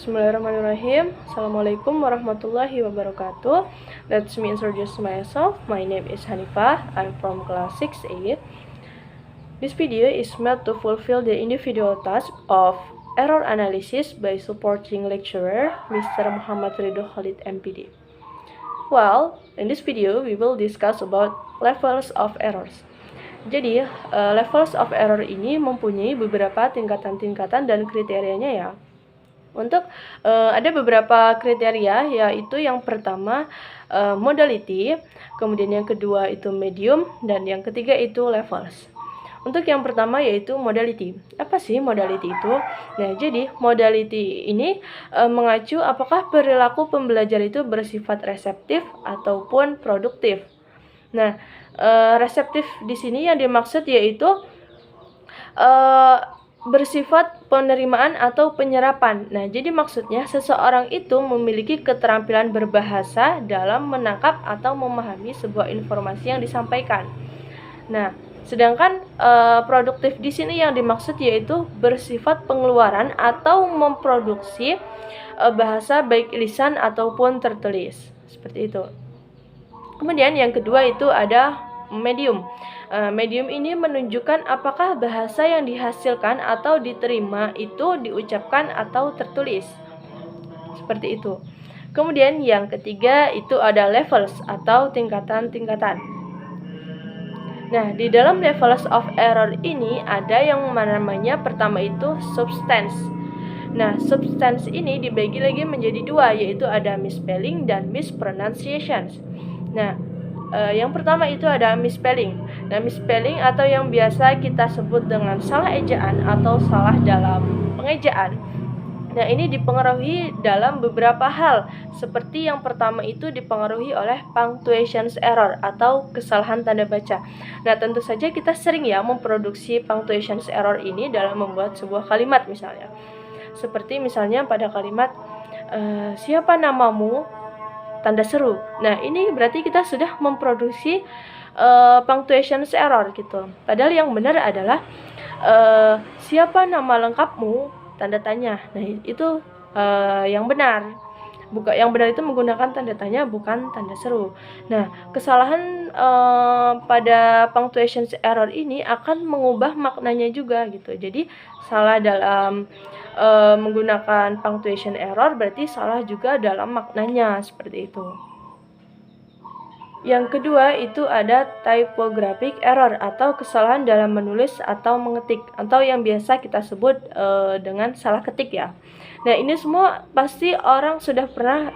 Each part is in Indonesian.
Bismillahirrahmanirrahim. Assalamualaikum warahmatullahi wabarakatuh. Let me introduce myself. My name is Hanifah. I'm from class 6A. This video is meant to fulfill the individual task of error analysis by supporting lecturer Mr. Muhammad Ridho Khalid MPD. Well, in this video we will discuss about levels of errors. Jadi, levels of error ini mempunyai beberapa tingkatan-tingkatan dan kriterianya ya. Untuk ada beberapa kriteria, yaitu yang pertama modality, kemudian yang kedua itu medium, dan yang ketiga itu levels. Untuk yang pertama yaitu modality. Apa sih modality itu? Nah, jadi modality ini mengacu apakah perilaku pembelajar itu bersifat reseptif ataupun produktif. Nah, reseptif di sini yang dimaksud yaitu bersifat penerimaan atau penyerapan. Nah, jadi maksudnya seseorang itu memiliki keterampilan berbahasa dalam menangkap atau memahami sebuah informasi yang disampaikan. Nah, sedangkan produktif di sini yang dimaksud yaitu bersifat pengeluaran atau memproduksi bahasa baik lisan ataupun tertulis. Seperti itu. Kemudian yang kedua itu ada medium. Medium ini menunjukkan apakah bahasa yang dihasilkan atau diterima itu diucapkan atau tertulis. Seperti itu. Kemudian yang ketiga itu ada levels atau tingkatan-tingkatan. Nah, di dalam levels of error ini ada yang namanya pertama itu substance. Nah, substance ini dibagi lagi menjadi dua, yaitu ada misspelling dan mispronunciations. Nah, yang pertama itu ada misspelling. Nah, misspelling atau yang biasa kita sebut dengan salah ejaan atau salah dalam pengejaan. Nah, ini dipengaruhi dalam beberapa hal. Seperti yang pertama itu dipengaruhi oleh punctuation error atau kesalahan tanda baca. Nah, tentu saja kita sering ya memproduksi punctuation error ini dalam membuat sebuah kalimat misalnya. Seperti misalnya pada kalimat siapa namamu? Tanda seru. Nah, ini berarti kita sudah memproduksi punctuation error gitu. Padahal yang benar adalah siapa nama lengkapmu? Tanda tanya. Nah, itu yang benar. Yang benar itu menggunakan tanda tanya bukan tanda seru. Nah, kesalahan pada punctuation error ini akan mengubah maknanya juga gitu. Jadi salah dalam menggunakan punctuation error berarti salah juga dalam maknanya, seperti itu. Yang kedua itu ada typographic error atau kesalahan dalam menulis atau mengetik, atau yang biasa kita sebut dengan salah ketik ya. Nah, ini semua pasti orang sudah pernah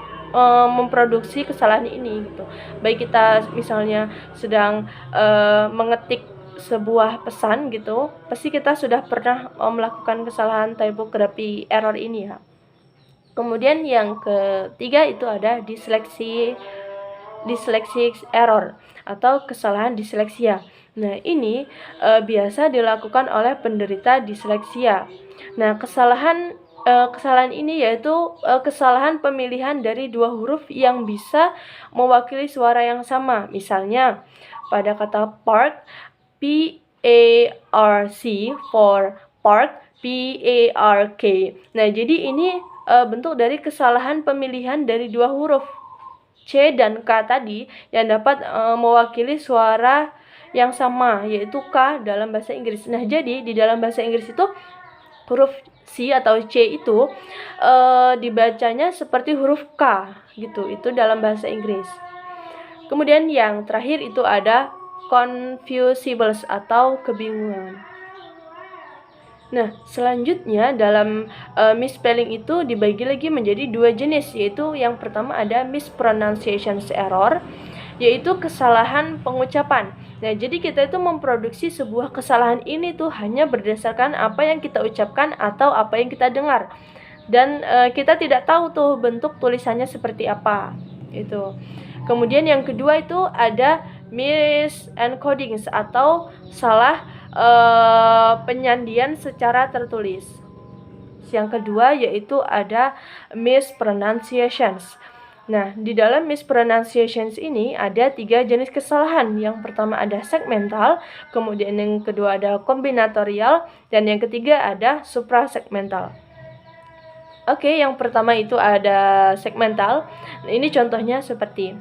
memproduksi kesalahan ini gitu. Baik kita misalnya sedang mengetik sebuah pesan gitu, pasti kita sudah pernah melakukan kesalahan typography error ini ya. Kemudian yang ketiga itu ada dyslexic error atau kesalahan disleksia. Nah, ini biasa dilakukan oleh penderita disleksia. Nah, kesalahan ini yaitu kesalahan pemilihan dari dua huruf yang bisa mewakili suara yang sama. Misalnya pada kata park, P-A-R-C for park, P-A-R-K. Nah, jadi ini bentuk dari kesalahan pemilihan dari dua huruf C dan K tadi yang dapat mewakili suara yang sama, yaitu K dalam bahasa Inggris. Nah, jadi di dalam bahasa Inggris itu huruf C atau C itu dibacanya seperti huruf K gitu. Itu dalam bahasa Inggris. Kemudian yang terakhir itu ada confusibles atau kebingungan. Nah, selanjutnya dalam misspelling itu dibagi lagi menjadi dua jenis, yaitu yang pertama ada mispronunciation error, yaitu kesalahan pengucapan. Nah, jadi kita itu memproduksi sebuah kesalahan ini tuh hanya berdasarkan apa yang kita ucapkan atau apa yang kita dengar. Dan kita tidak tahu tuh bentuk tulisannya seperti apa. Itu. Kemudian yang kedua itu ada misencoding atau salah penyandian secara tertulis. Yang kedua yaitu ada mispronunciations. Nah, di dalam mispronunciations ini ada 3 jenis kesalahan. Yang pertama ada segmental, kemudian yang kedua ada kombinatorial, dan yang ketiga ada suprasegmental. Oke, yang pertama itu ada segmental. Nah, ini contohnya seperti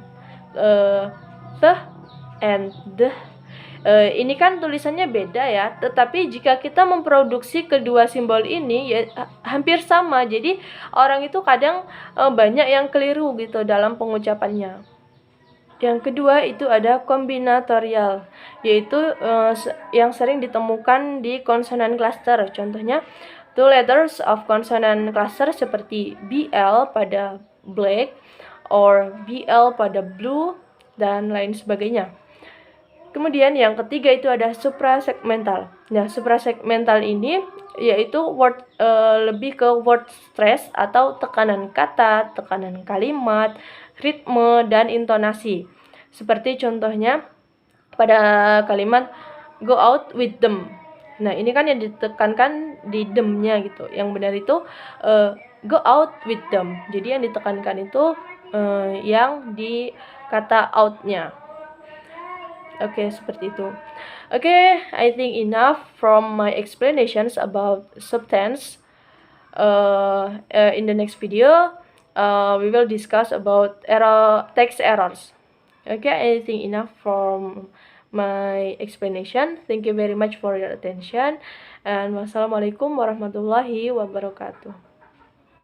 the and the. Ini kan tulisannya beda ya, tetapi jika kita memproduksi kedua simbol ini ya hampir sama. Jadi orang itu kadang banyak yang keliru gitu dalam pengucapannya. Yang kedua itu ada kombinatorial, yaitu yang sering ditemukan di konsonan cluster. Contohnya, two letters of consonant cluster seperti BL pada black, or BL pada blue, dan lain sebagainya. Kemudian yang ketiga itu ada suprasegmental. Nah, suprasegmental ini yaitu lebih ke word stress atau tekanan kata, tekanan kalimat, ritme, dan intonasi. Seperti contohnya pada kalimat go out with them. Nah, ini kan yang ditekankan di them-nya gitu. Yang benar itu go out with them. Jadi yang ditekankan itu yang di kata out-nya. Oke, seperti itu. Oke, I think enough from my explanations about subtense. In the next video, we will discuss about text errors. Okay, I think enough from my explanation. Thank you very much for your attention. And wassalamualaikum warahmatullahi wabarakatuh.